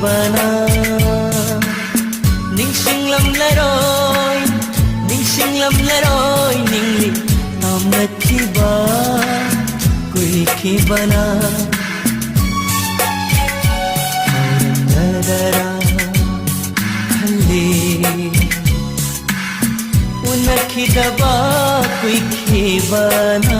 bana ning singlam laroy ningli amati ba koi ki bana nadara khali unaki daba koi ki bana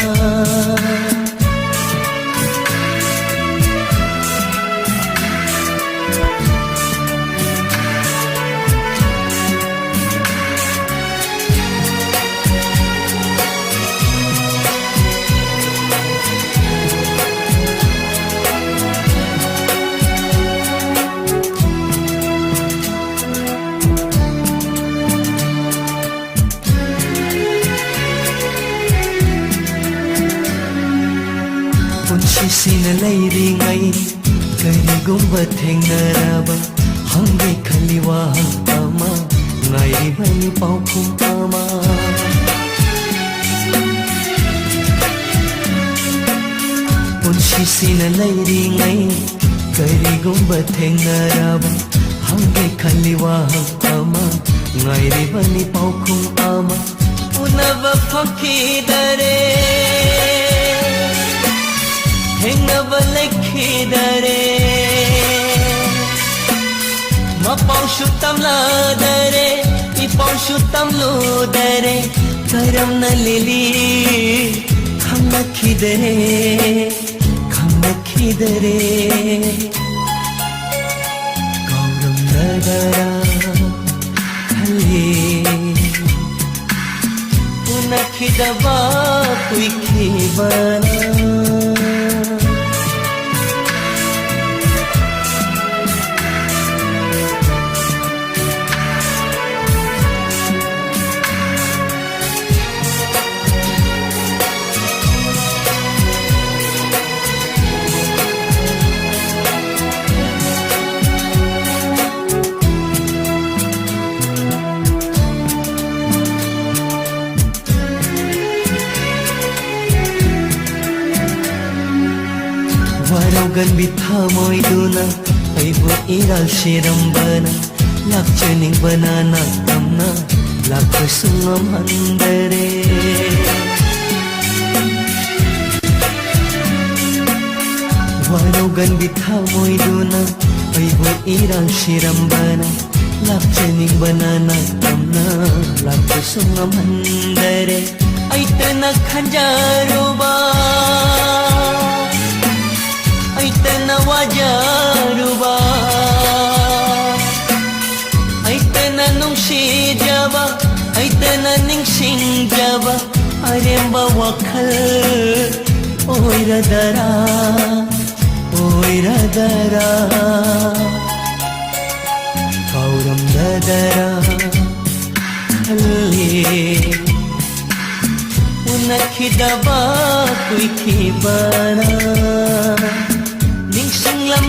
ꯄꯨꯟꯁꯤꯁꯤꯅ ꯂꯩꯔꯤꯉꯩ ꯀꯔꯤꯒꯨꯝꯕ ꯊꯦꯡꯅꯔꯕ ꯍꯪꯒꯦ ꯈꯜꯂꯤ ꯋꯥꯍꯪ ꯑꯃ ꯉꯥꯏꯔꯤꯕꯅꯤ ꯄꯥꯎꯈꯨꯝ ꯑꯃ ꯄꯨꯟꯁꯤꯁꯤꯅ ꯂꯩꯔꯤꯉꯩ ꯀꯔꯤꯒꯨꯝꯕ ꯊꯦꯡꯅꯔꯕ ꯍꯪꯒꯦ ꯈꯜꯂꯤ ꯋꯥꯍꯪ ꯑꯃ ꯉꯥꯏꯔꯤꯕꯅꯤ ꯄꯥꯎꯈꯨꯝ ꯑꯃ ꯎꯅꯕ ꯐꯪꯈꯤꯗꯔꯦ Hengaba lekhidare Mapausu tamladare Ipausu tamludare Karamna lili Khamnakhidare Gauram nadara Khali Unakhidaba kui khibana Warogan bithamoy duna Aibu iral shirambana Lakchaning banana kamna Lakasungam handare Warogan bithamoy duna Aibu iral shirambana Lakchaning banana kamna Lakasungam handare Aitana khanjaruba Aitana wajaruba Aitana nungshijaba Aitana ningshingjaba Aremba wakhal Oiradara Kauram dadara Khali Unakhidaba kui khibana Ningsinglam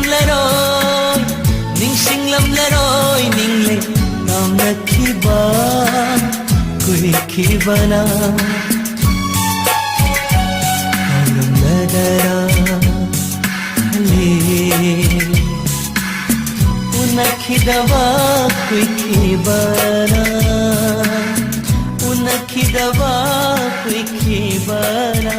laroy Ningle Nam nakhiba Kui khibana Kauram nadara Khali Unakhidaba kui khibana Unakhidaba kui khibana